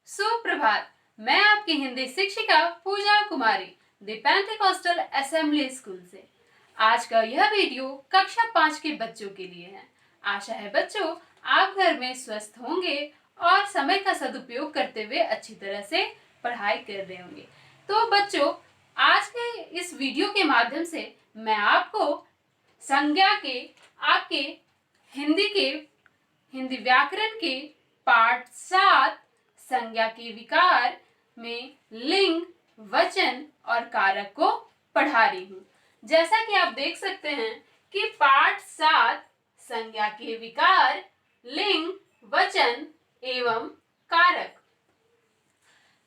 सुप्रभात। मैं आपकी हिंदी शिक्षिका पूजा कुमारी द पेंटिकॉस्टल असेंबली स्कूल से। आज का यह वीडियो कक्षा 5 के बच्चों के लिए है। आशा है बच्चों आप घर में स्वस्थ होंगे और समय का सदुपयोग करते हुए अच्छी तरह से पढ़ाई कर रहे होंगे। तो बच्चों आज के इस वीडियो के माध्यम से मैं आपको संज्ञा के आपके हिंदी व्याकरण के पाठ 7 संज्ञा के विकार में लिंग, वचन और कारक को पढ़ा रही हूँ। जैसा कि आप देख सकते हैं कि पाठ 7 संज्ञा के विकार, लिंग, वचन एवं कारक।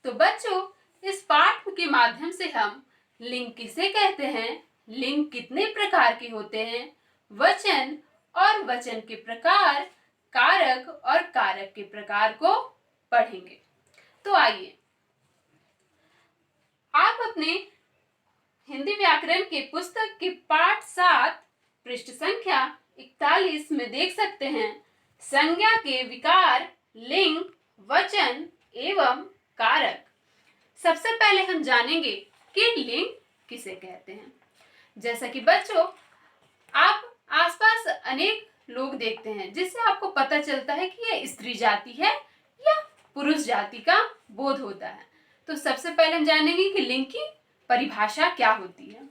तो बच्चों इस पाठ के माध्यम से हम लिंग किसे कहते हैं, लिंग कितने प्रकार के होते हैं, वचन और वचन के प्रकार, कारक और कारक के प्रकार को पढ़ेंगे। तो आइए आप अपने हिंदी व्याकरण के पुस्तक के पाठ 7 पृष्ठ संख्या 41 में देख सकते हैं संज्ञा के विकार, लिंग, वचन एवं कारक। सबसे पहले हम जानेंगे कि लिंग किसे कहते हैं। जैसा कि बच्चों आप आसपास अनेक लोग देखते हैं जिससे आपको पता चलता है कि यह स्त्री जाति है या पुरुष जाति का बोध होता है। तो सबसे पहले हम जानेंगे कि लिंग की परिभाषा क्या होती है।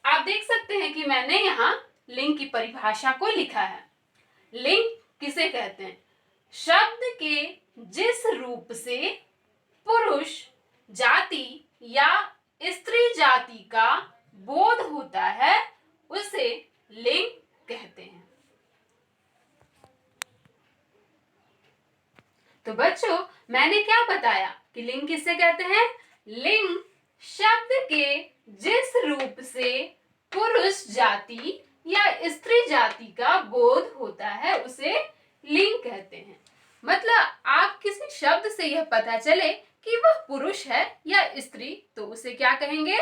आप देख सकते हैं कि मैंने यहाँ लिंग की परिभाषा को लिखा है। लिंग किसे कहते हैं? शब्द के जिस रूप से पुरुष जाति या स्त्री जाति का बोध होता है उसे लिंग कहते हैं। तो बच्चों मैंने क्या बताया कि लिंग किसे कहते हैं? लिंग शब्द के जिस रूप से पुरुष जाति या स्त्री जाति का बोध होता है उसे लिंग कहते हैं। मतलब आप किसी शब्द से यह पता चले कि वह पुरुष है या स्त्री तो उसे क्या कहेंगे?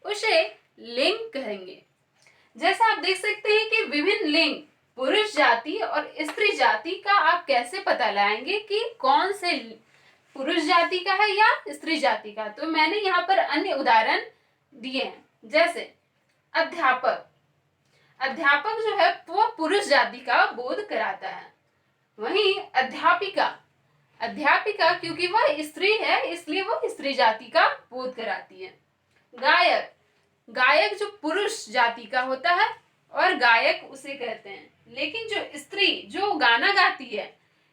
उसे लिंग कहेंगे। जैसा आप देख सकते हैं कि विभिन्न लिंग पुरुष जाति और स्त्री जाति का आप कैसे पता लगाएंगे कि कौन से पुरुष जाति का है या स्त्री जाति का। तो मैंने यहाँ पर अन्य उदाहरण दिए हैं। जैसे अध्यापक, अध्यापक जो है वो पुरुष जाति का बोध कराता है। वहीं अध्यापिका, अध्यापिका क्योंकि वह स्त्री है इसलिए वह स्त्री जाति का बोध कराती है। गायक, गायक जो पुरुष जाति का होता है और गायक उसे कहते हैं। लेकिन जो स्त्री जो गाना गाती है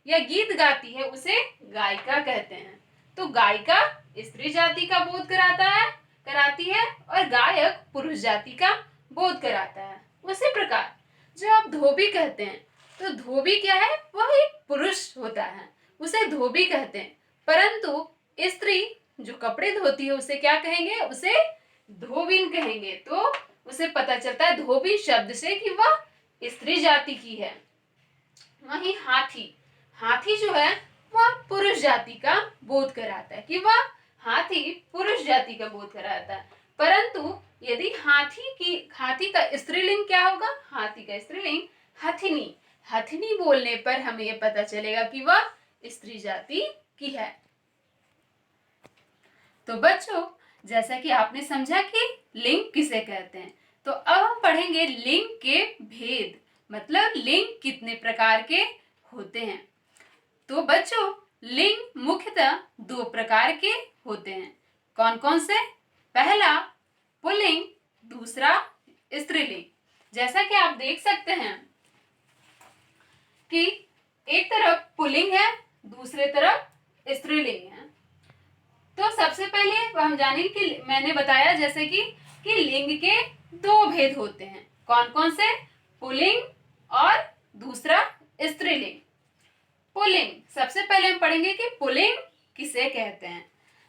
या गीत गाती है उसे गायिका कहते हैं। तो गायिका स्त्री जाति का बोध कराती है और गायक पुरुष जाति का बोध कराता है। उसी प्रकार जो आप धोबी कहते हैं तो धोबी क्या है? वह एक पुरुष होता है, उसे धोबी कहते हैं। परंतु स्त्री जो कपड़े धोती है उसे क्या कहेंगे? उसे धोबिन कहेंगे। तो उसे पता चलता है धोबी शब्द से कि वह स्त्री जाति की है। वहीं हाथी, हाथी जो है वह पुरुष जाति का बोध कराता है कि वह हाथी पुरुष जाति का बोध कराता है। परंतु यदि हाथी का स्त्रीलिंग क्या होगा? हाथी का स्त्रीलिंग हथिनी। हथिनी बोलने पर हमें यह पता चलेगा कि वह स्त्री जाति की है। तो बच्चों जैसा कि आपने समझा कि लिंग किसे कहते हैं, तो अब हम पढ़ेंगे लिंग के भेद, मतलब लिंग कितने प्रकार के होते हैं। तो बच्चों लिंग मुख्यतः 2 प्रकार के होते हैं। कौन कौन से? पहला पुल्लिंग, दूसरा स्त्रीलिंग। जैसा कि आप देख सकते हैं कि एक तरफ पुल्लिंग है दूसरे तरफ स्त्रीलिंग है। तो सबसे पहले हम जानेंगे कि मैंने बताया जैसे कि लिंग के 2 भेद होते हैं। कौन कौन से? पुल्लिंग और दूसरा स्त्रीलिंग। पुल्लिंग सबसे पहले हम पढ़ेंगे कि पुल्लिंग किसे कहते हैं।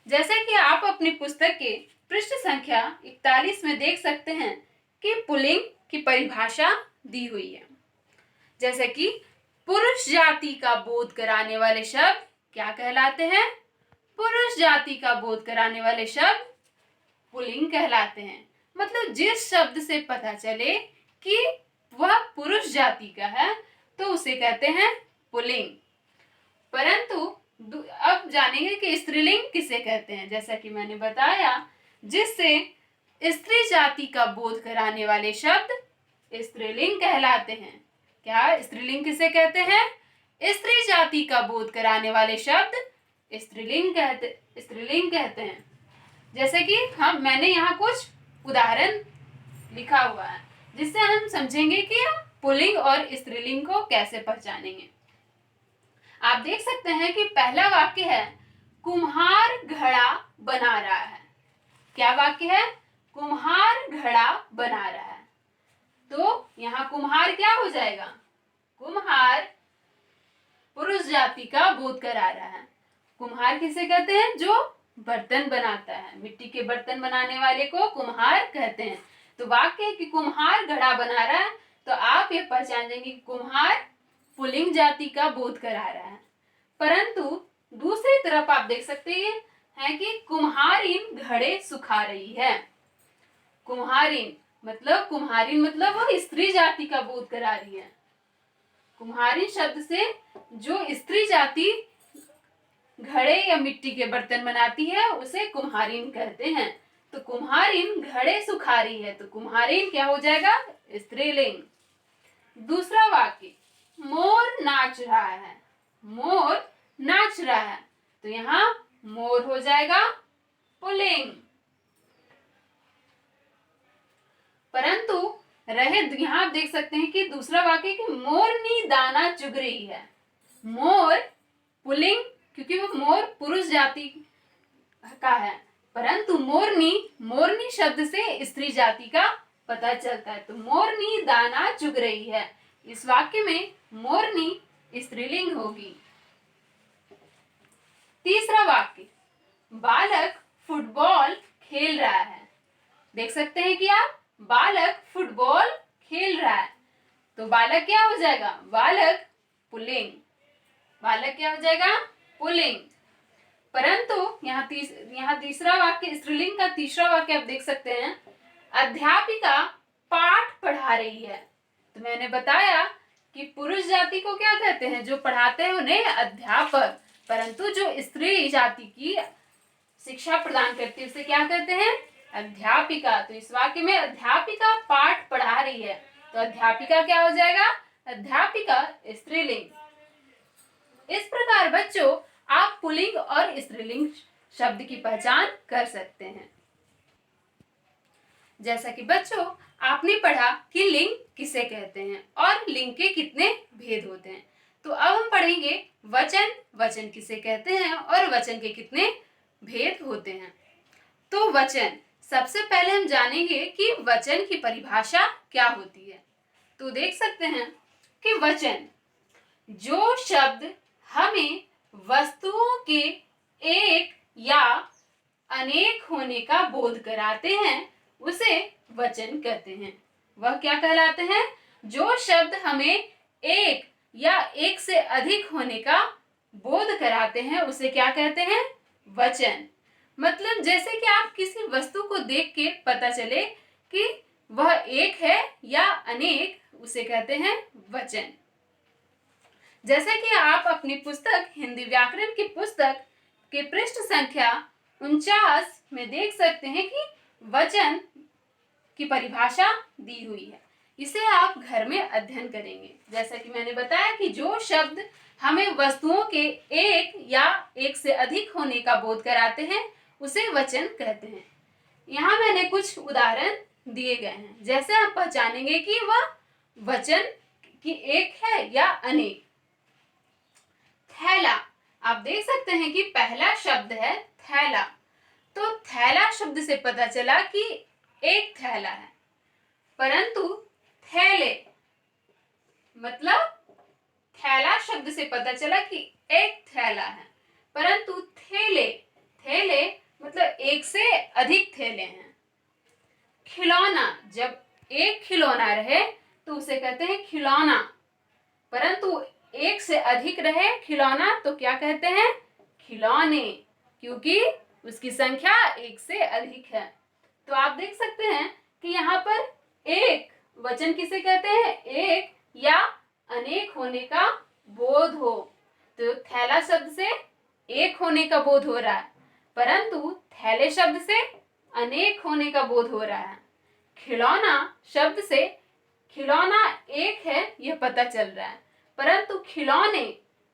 जैसे कि आप अपनी पुस्तक के पृष्ठ संख्या 41 में देख सकते हैं कि पुल्लिंग की परिभाषा दी हुई है। जैसे कि पुरुष जाति का बोध कराने वाले शब्द क्या कहलाते हैं? पुरुष जाति का बोध कराने वाले शब्द पुल्लिंग कहलाते हैं। मतलब जिस शब्द से पता चले कि वह पुरुष जाति का है तो उसे कहते हैं पुल्लिंग। परंतु अब जानेंगे कि स्त्रीलिंग किसे कहते हैं। जैसा कि मैंने बताया, जिससे स्त्री जाति का बोध कराने वाले शब्द स्त्रीलिंग कहलाते हैं। क्या स्त्रीलिंग किसे कहते हैं? स्त्री जाति का बोध कराने वाले शब्द स्त्रीलिंग कहते हैं। जैसे कि मैंने यहाँ कुछ उदाहरण लिखा हुआ है जिससे हम समझेंगे कि हम पुल्लिंग और स्त्रीलिंग को कैसे पहचानेंगे। आप देख सकते हैं कि पहला वाक्य है, कुम्हार घड़ा बना रहा है। क्या वाक्य है? कुम्हार घड़ा बना रहा है। तो यहाँ कुम्हार क्या हो जाएगा? कुम्हार पुरुष जाति का बोध करा रहा है। कुम्हार किसे कहते हैं? जो बर्तन बनाता है। मिट्टी के बर्तन बनाने वाले को कुम्हार कहते हैं। तो वाक्य है कि कुम्हार घड़ा बना रहा है, तो आप ये पहचान जाएंगे कि कुम्हार पुल्लिंग जाति का बोध करा रहा है। परंतु दूसरी तरफ आप देख सकते हैं कि कुम्हारिन घड़े सुखा रही है। कुम्हारिन मतलब वो स्त्री जाति का बोध करा रही है। कुम्हारिन शब्द से जो स्त्री जाति घड़े या मिट्टी के बर्तन बनाती है उसे कुम्हारिन कहते हैं। तो कुम्हारिन घड़े सुखा रही है, तो कुम्हारिन क्या हो जाएगा? स्त्रीलिंग। दूसरा वाक्य, मोर नाच रहा है। मोर नाच रहा है, तो यहाँ मोर हो जाएगा पुल्लिंग। परंतु यहाँ आप देख सकते हैं कि दूसरा वाक्य कि मोरनी दाना चुग रही है। मोर पुल्लिंग क्योंकि वो मोर पुरुष जाति का है, परंतु मोरनी शब्द से स्त्री जाति का पता चलता है। तो मोरनी दाना चुग रही है, इस वाक्य में मोरनी स्त्रीलिंग होगी। तीसरा वाक्य, बालक फुटबॉल खेल रहा है। देख सकते हैं कि आप, बालक फुटबॉल खेल रहा है, तो बालक क्या हो जाएगा? बालक पुल्लिंग। बालक क्या हो जाएगा? पुल्लिंग। परंतु यहाँ तीसरा वाक्य स्त्रीलिंग का तीसरा वाक्य आप देख सकते हैं, अध्यापिका पाठ पढ़ा रही है। तो मैंने बताया कि पुरुष जाति को क्या कहते हैं? जो पढ़ाते हैं उन्हें अध्यापक, परंतु जो स्त्री जाति की शिक्षा प्रदान करती है उसे क्या कहते हैं? अध्यापिका। तो इस वाक्य में अध्यापिका पाठ पढ़ा रही है, तो अध्यापिका क्या हो जाएगा? अध्यापिका स्त्रीलिंग। इस प्रकार बच्चों आप पुल्लिंग और स्त्रीलिंग शब्द की पहचान कर सकते हैं। जैसा कि बच्चों आपने पढ़ा कि लिंग किसे कहते हैं और लिंग के कितने भेद होते हैं, तो अब हम पढ़ेंगे वचन किसे कहते हैं और वचन के कितने भेद होते हैं। तो वचन, सबसे पहले हम जानेंगे कि वचन की परिभाषा क्या होती है। तो देख सकते हैं कि वचन जो शब्द हमें वस्तुओं के एक या अनेक होने का बोध कराते हैं उसे वचन कहते हैं। वह क्या कहलाते हैं? जो शब्द हमें एक या एक से अधिक होने का बोध कराते हैं उसे क्या कहते हैं? वचन। मतलब जैसे कि आप किसी वस्तु को देख के पता चले कि वह एक है या अनेक, उसे कहते हैं वचन। जैसे कि आप अपनी पुस्तक हिंदी व्याकरण की पुस्तक के पृष्ठ संख्या 49 में देख सकते हैं कि वचन की परिभाषा दी हुई है। इसे आप घर में अध्ययन करेंगे। जैसा कि मैंने बताया कि जो शब्द हमें वस्तुओं के एक या एक से अधिक होने का बोध कराते हैं उसे वचन कहते हैं। यहाँ मैंने कुछ उदाहरण दिए गए हैं, जैसे आप पहचानेंगे कि वह वचन की एक है या अनेक। थैला, आप देख सकते हैं कि पहला शब्द है थैला, तो थैला शब्द से पता चला कि एक थैला है, परंतु थैले मतलब थैला शब्द से पता चला कि एक थैला है, परंतु थैले मतलब एक से अधिक थैले हैं। खिलौना, जब एक खिलौना रहे तो उसे कहते हैं खिलौना, परंतु एक से अधिक रहे खिलौना तो क्या कहते हैं? खिलौने, क्योंकि उसकी संख्या एक से अधिक है। तो आप देख सकते हैं कि यहाँ पर एक वचन किसे कहते हैं? एक या अनेक होने का बोध हो, तो थैला शब्द से एक होने का बोध हो रहा है, परंतु थैले शब्द से अनेक होने का बोध हो रहा है। खिलौना शब्द से खिलौना एक है यह पता चल रहा है, परंतु खिलौने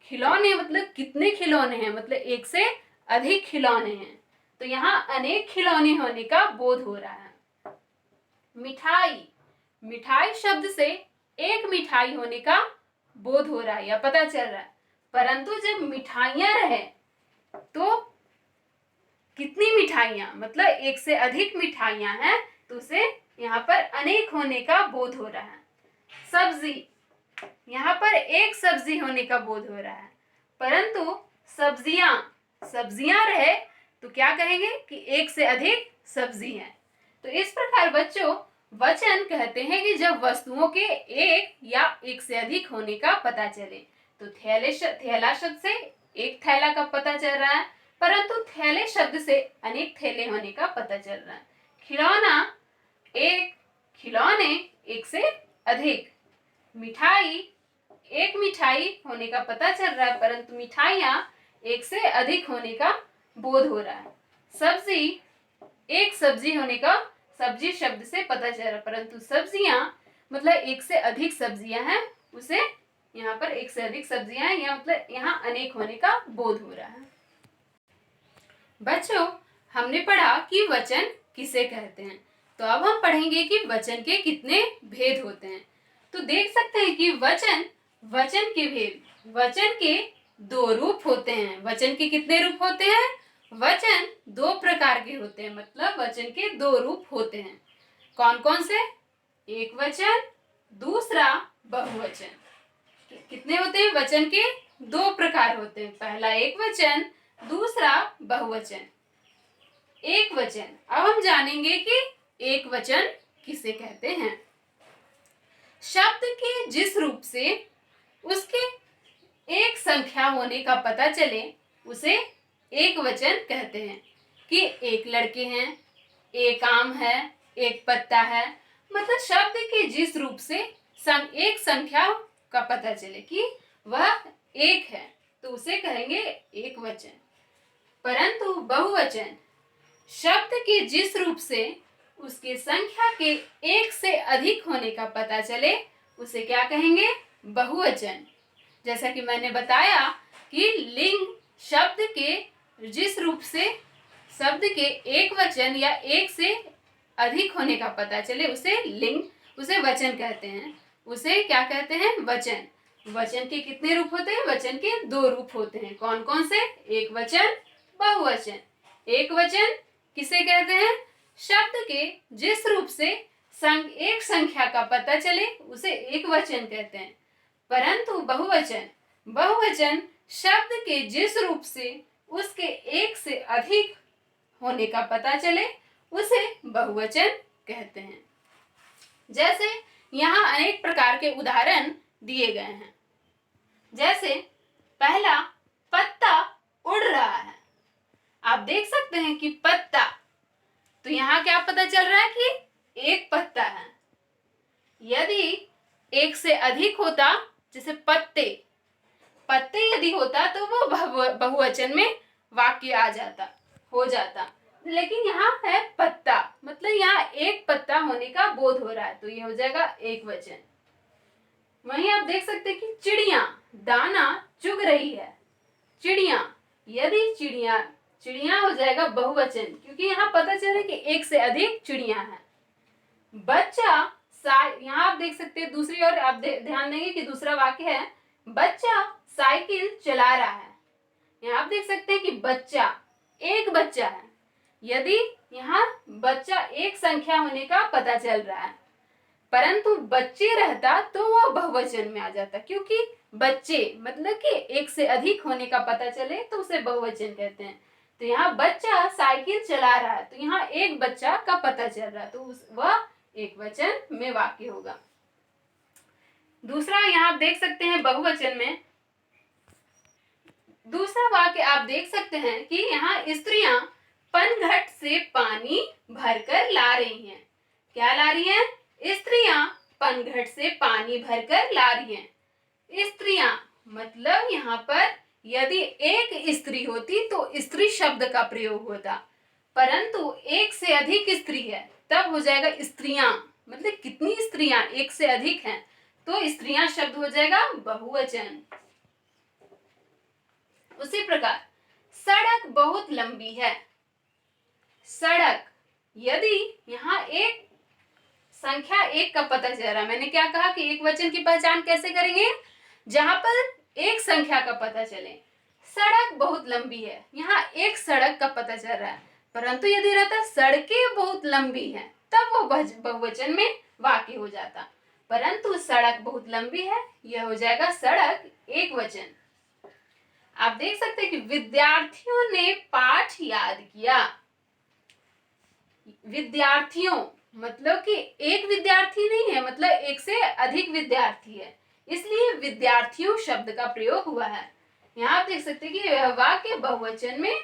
खिलौने मतलब कितने खिलौने हैं, मतलब एक से अधिक खिलौने हैं, तो यहाँ अनेक खिलौने होने का बोध हो रहा है। मिठाई मिठाई शब्द से एक मिठाई होने का बोध हो रहा है या पता चल रहा है, परंतु जब मिठाइयां रहे तो कितनी मिठाइयां, मतलब एक से अधिक मिठाइयां हैं, तो उसे यहाँ पर अनेक होने का बोध हो रहा है। सब्जी यहाँ पर एक सब्जी होने का बोध हो रहा है, परंतु सब्जियां सब्जियां रहे तो क्या कहेंगे कि एक से अधिक सब्जी है। तो इस प्रकार बच्चों वचन कहते हैं कि जब वस्तुओं के एक या एक से अधिक होने का पता चले। तो थैला शब्द से एक थैला का पता चल रहा है, परंतु थैले शब्द से अनेक थैले होने का पता चल रहा है। खिलौना एक, खिलौने एक से अधिक, मिठाई एक मिठाई होने का पता चल रहा है, परंतु मिठाइयां एक से अधिक होने का बोध हो रहा है। सब्जी एक सब्जी होने का सब्जी शब्द से पता चल रहा है, परंतु सब्जियां मतलब एक से अधिक सब्जियां हैं, उसे यहाँ पर एक से अधिक सब्जियां हैं या मतलब यहाँ अनेक होने का बोध हो रहा है। बच्चों हमने पढ़ा कि वचन किसे कहते हैं, तो अब हम पढ़ेंगे कि वचन के कितने भेद होते हैं। तो देख सकते हैं कि वचन के भेद, वचन के दो रूप होते हैं। वचन के कितने रूप होते हैं? वचन दो प्रकार के होते हैं, मतलब वचन के दो रूप होते हैं। कौन कौन से? एक वचन, दूसरा बहुवचन। कितने होते हैं? वचन के दो प्रकार होते हैं, पहला एक वचन, दूसरा बहुवचन। एक वचन, अब हम जानेंगे कि एक वचन किसे कहते हैं। शब्द के जिस रूप से उसके एक संख्या होने का पता चले उसे एक वचन कहते हैं। कि एक लड़के हैं, एक आम है, एक पत्ता है, मतलब शब्द के जिस रूप से एक संख्या का पता चले कि वह एक है, तो उसे कहेंगे एक वचन। परंतु बहुवचन, शब्द के जिस रूप से उसके संख्या के एक से अधिक होने का पता चले उसे क्या कहेंगे? बहुवचन। जैसा कि मैंने बताया कि लिंग शब्द के जिस रूप से शब्द के एक वचन या एक से अधिक होने का पता चले उसे लिंग, उसे वचन कहते हैं। उसे क्या कहते हैं? वचन। वचन के कितने रूप होते हैं? वचन के दो रूप होते हैं। कौन कौन से? एक वचन, बहुवचन। एक वचन किसे कहते हैं? शब्द के जिस रूप से एक संख्या का पता चले उसे एक वचन कहते हैं। परंतु बहुवचन शब्द के जिस रूप से उसके एक से अधिक होने का पता चले उसे बहुवचन कहते हैं। जैसे यहाँ अनेक प्रकार के उदाहरण दिए गए हैं। जैसे पहला, पत्ता उड़ रहा है। आप देख सकते हैं कि पत्ता, तो यहाँ क्या पता चल रहा है कि एक पत्ता है। यदि एक से अधिक होता, जैसे पत्ते यदि होता तो वो बहुवचन में वाक्य आ जाता, हो जाता, लेकिन यहाँ है पत्ता, मतलब यहाँ एक पत्ता होने का बोध हो रहा है, तो ये हो जाएगा एक वचन। वहीं आप देख सकते हैं कि चिड़िया दाना चुग रही है। चिड़िया, यदि चिड़िया हो जाएगा बहुवचन, क्योंकि यहाँ पता चले कि एक से अधिक चिड़िया है। बच्चा, यहाँ आप देख सकते हैं दूसरी ओर, आप ध्यान देंगे कि दूसरा वाक्य है बच्चा साइकिल चला रहा है। यहाँ आप देख सकते हैं कि बच्चा, एक बच्चा है। यदि यहाँ बच्चा एक संख्या होने का पता चल रहा है, परंतु बच्चे रहता तो वह बहुवचन में आ जाता, क्योंकि बच्चे मतलब कि एक से अधिक होने का पता चले तो उसे बहुवचन कहते हैं। तो यहाँ बच्चा साइकिल चला रहा है, तो यहाँ एक बच्चा का पता चल रहा है, तो वह एक वचन में वाक्य होगा। दूसरा यहाँ आप देख सकते हैं बहुवचन में, दूसरा वाक्य आप देख सकते हैं कि यहाँ स्त्रियां पनघट से पानी भरकर ला रही हैं। क्या ला रही हैं? स्त्रियां पनघट से पानी भरकर ला रही हैं। स्त्रियां मतलब यहाँ पर यदि एक स्त्री होती तो स्त्री शब्द का प्रयोग होता, परंतु एक से अधिक स्त्री है तब हो जाएगा स्त्रियां। मतलब कितनी स्त्रियां, एक से अधिक हैं तो स्त्रियां शब्द हो जाएगा बहुवचन। उसी प्रकार सड़क बहुत लंबी है। सड़क, यदि यहाँ एक संख्या एक का पता चल रहा है, मैंने क्या कहा कि एक वचन की पहचान कैसे करेंगे, जहां पर एक संख्या का पता चले। सड़क बहुत लंबी है, यहाँ एक सड़क का पता चल रहा है, परंतु यदि रहता सड़कें बहुत लंबी हैं तब वो बहुवचन में वाक्य हो जाता, परंतु सड़क बहुत लंबी है, यह हो जाएगा सड़क एक वचन। आप देख सकते हैं कि विद्यार्थियों ने पाठ याद किया। विद्यार्थियों मतलब कि एक विद्यार्थी नहीं है, मतलब एक से अधिक विद्यार्थी है, इसलिए विद्यार्थियों शब्द का प्रयोग हुआ है। यहाँ आप देख सकते हैं कि यह वाक्य बहुवचन में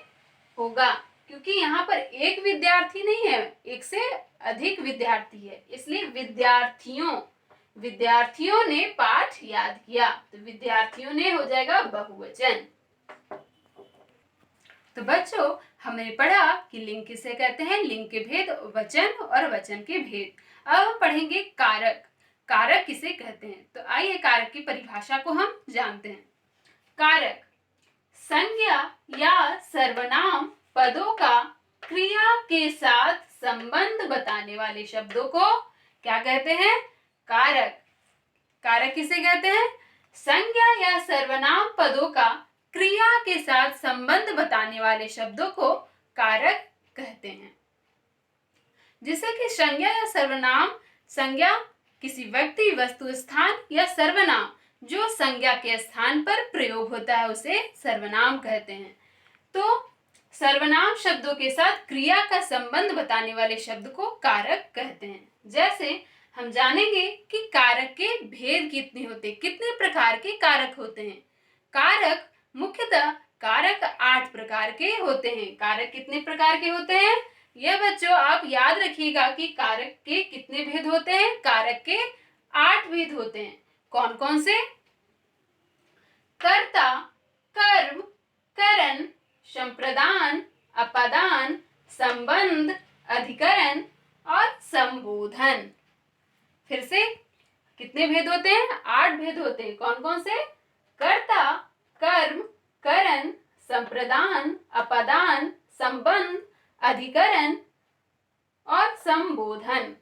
होगा, क्योंकि यहाँ पर एक विद्यार्थी नहीं है, एक से अधिक विद्यार्थी है, इसलिए विद्यार्थियों ने पाठ याद किया, तो विद्यार्थियों ने हो जाएगा बहुवचन। तो बच्चों, हमने पढ़ा कि लिंग किसे कहते हैं, लिंग के भेद, वचन और वचन के भेद। अब हम पढ़ेंगे कारक। कारक किसे कहते हैं, तो आइए कारक की परिभाषा को हम जानते हैं। कारक संज्ञा या सर्वनाम पदों का क्रिया के साथ संबंध बताने वाले शब्दों को क्या कहते हैं, कारक। कारक किसे कहते हैं, संज्ञा या सर्वनाम पदों का क्रिया के साथ संबंध बताने वाले शब्दों को कारक कहते हैं। जिससे कि संज्ञा या सर्वनाम, संज्ञा किसी व्यक्ति, वस्तु, स्थान या सर्वनाम जो संज्ञा के स्थान पर प्रयोग होता है उसे सर्वनाम कहते हैं। तो सर्वनाम शब्दों के साथ क्रिया का संबंध बताने वाले शब्द को कारक कहते हैं। जैसे हम जानेंगे कि कारक के भेद कितने होते हैं, कितने प्रकार के कारक होते हैं। कारक मुख्यतः कारक 8 प्रकार के होते हैं। कारक कितने प्रकार के होते हैं, यह बच्चों आप याद रखिएगा कि कारक के कितने भेद होते हैं, कारक के 8 भेद होते हैं। कौन कौन से, कर्ता, कर्म, करण, संप्रदान, अपादान, संबंध, अधिकरण और संबोधन। फिर से कितने भेद होते हैं, 8 भेद होते हैं। कौन कौन से, कर्ता, कर्म, करण, संप्रदान, अपादान, संबंध, अधिकरण और संबोधन।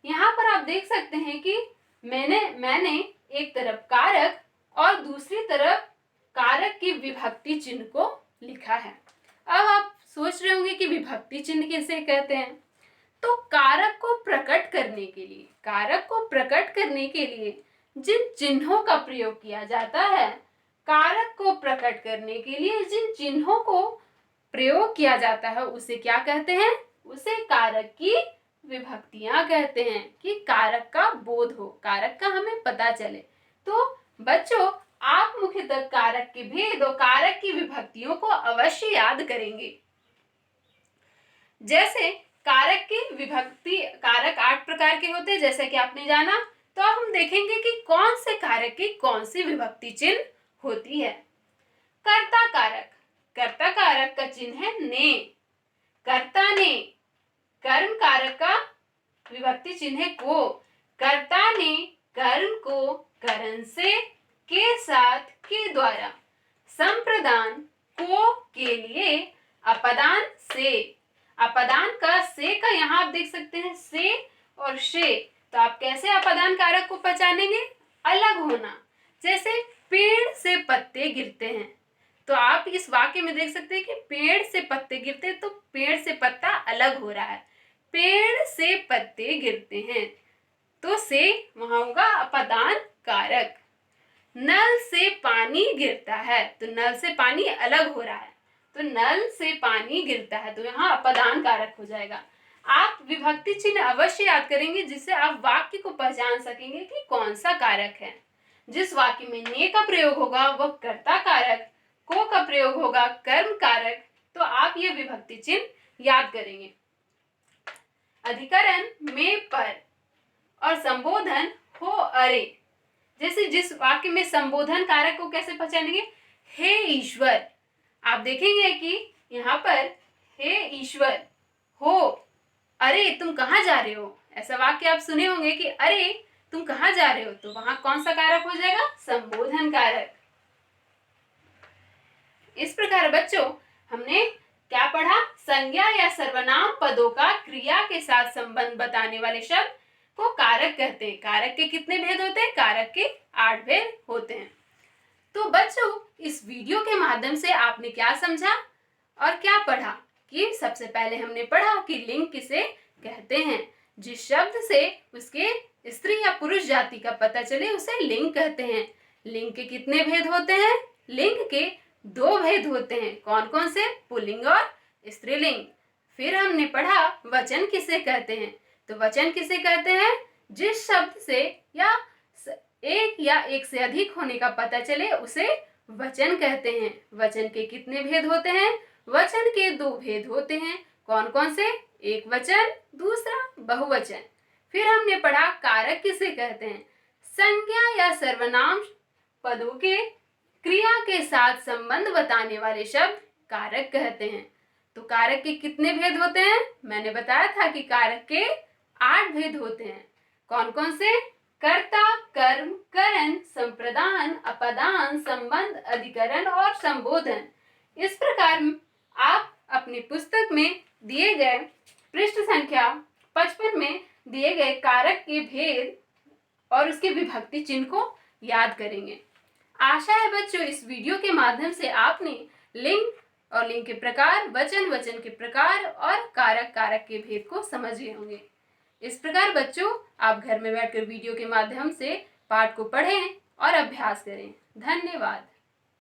यहाँ पर आप देख सकते हैं कि मैंने एक तरफ कारक और दूसरी तरफ कारक की विभक्ति चिन्ह को लिखा है। अब आप सोच रहे होंगे कि विभक्ति चिन्ह किसे कहते हैं, तो कारक को प्रकट करने के लिए जिन चिन्हों का प्रयोग किया जाता है, कारक को प्रकट करने के लिए जिन चिन्हों को प्रयोग किया जाता है उसे क्या कहते हैं, उसे कारक की विभक्तियां कहते हैं, कि कारक का बोध हो, कारक का हमें पता चले। तो बच्चों, आप मुख्यतः कारक के भेद और कारक की विभक्तियों को अवश्य याद करेंगे। जैसे कारक की विभक्ति, कारक 8 प्रकार के होते हैं जैसे कि आपने जाना। तो अब हम देखेंगे कि कौन से कारक की कौन सी विभक्ति चिन्ह होती है। कर्ता कारक, कर्ता कारक का चिन्ह है ने, कर्ता ने। कर्म कारक का विभक्ति चिन्ह है को, कर्ता ने कर्म को करण से, के साथ, के द्वारा। संप्रदान को के लिए, अपदान से, अपदान का से का यहाँ आप देख सकते हैं से और शे, तो आप कैसे अपदान कारक को पहचानेंगे, अलग होना। जैसे पेड़ से पत्ते गिरते हैं, तो आप इस वाक्य में देख सकते हैं कि पेड़ से पत्ते गिरते हैं, तो पेड़ से पत्ता अलग हो रहा है, पेड़ से पत्ते गिरते हैं, तो से वहां होगा अपदान कारक। नल से पानी गिरता है, तो नल से पानी अलग हो रहा है, तो नल से पानी गिरता है, तो यहाँ अपदान कारक हो जाएगा। आप विभक्ति चिन्ह अवश्य याद करेंगे जिससे आप वाक्य को पहचान सकेंगे कि कौन सा कारक है। जिस वाक्य में ने का प्रयोग होगा वह कर्ता कारक, को का प्रयोग होगा कर्म कारक, तो आप ये विभक्ति चिन्ह याद करेंगे। अधिकरण में पर और संबोधन हो अरे। जैसे जिस वाक्य में संबोधन कारक को कैसे पहचानेंगे, हे ईश्वर। आप देखेंगे कि यहाँ पर हे ईश्वर, हो, अरे तुम कहाँ जा रहे हो, ऐसा वाक्य आप सुने होंगे कि अरे तुम कहाँ जा रहे हो, तो वहां कौन सा कारक हो जाएगा, संबोधन कारक। इस प्रकार बच्चों हमने क्या पढ़ा, संज्ञा या सर्वनाम पदों का क्रिया के साथ संबंध बताने वाले शब्द को कारक कहते हैं। कारक के कितने भेद होते हैं, कारक के 8 भेद होते हैं। तो बच्चों इस वीडियो के माध्यम से आपने क्या समझा और क्या पढ़ा, कि सबसे पहले हमने पढ़ा कि लिंग किसे कहते हैं, जिस शब्द से उसके स्त्री या पुरुष जाति का पता चले उसे लिंग कहते हैं। लिंग के कितने भेद होते हैं, लिंग के 2 भेद होते हैं, कौन कौन से, पुल्लिंग और स्त्रीलिंग। फिर हमने पढ़ा वचन किसे कहते हैं, तो वचन किसे कहते हैं, जिस शब्द से या एक या एक से अधिक होने का पता चले उसे वचन कहते हैं। वचन के कितने भेद होते हैं, वचन के 2 भेद होते हैं, कौन कौन से, एक वचन, दूसरा बहुवचन। फिर हमने पढ़ा कारक किसे कहते हैं, संज्ञा या सर्वनाम पदों के क्रिया के साथ संबंध बताने वाले शब्द कारक कहते हैं। तो कारक के कितने भेद होते हैं, मैंने बताया था कि कारक के 8 भेद होते हैं, कौन कौन से, कर्ता, कर्म, करण, संप्रदान, अपदान, संबंध, अधिकरण और संबोधन। इस प्रकार आप अपनी पुस्तक में दिए गए पृष्ठ संख्या 55 में दिए गए कारक के भेद और उसके विभक्ति चिन्ह को याद करेंगे। आशा है बच्चों इस वीडियो के माध्यम से आपने लिंग और लिंग के प्रकार, वचन, वचन के प्रकार और कारक, कारक के भेद को समझ गए होंगे। इस प्रकार बच्चों आप घर में बैठकर वीडियो के माध्यम से पाठ को पढ़ें और अभ्यास करें। धन्यवाद।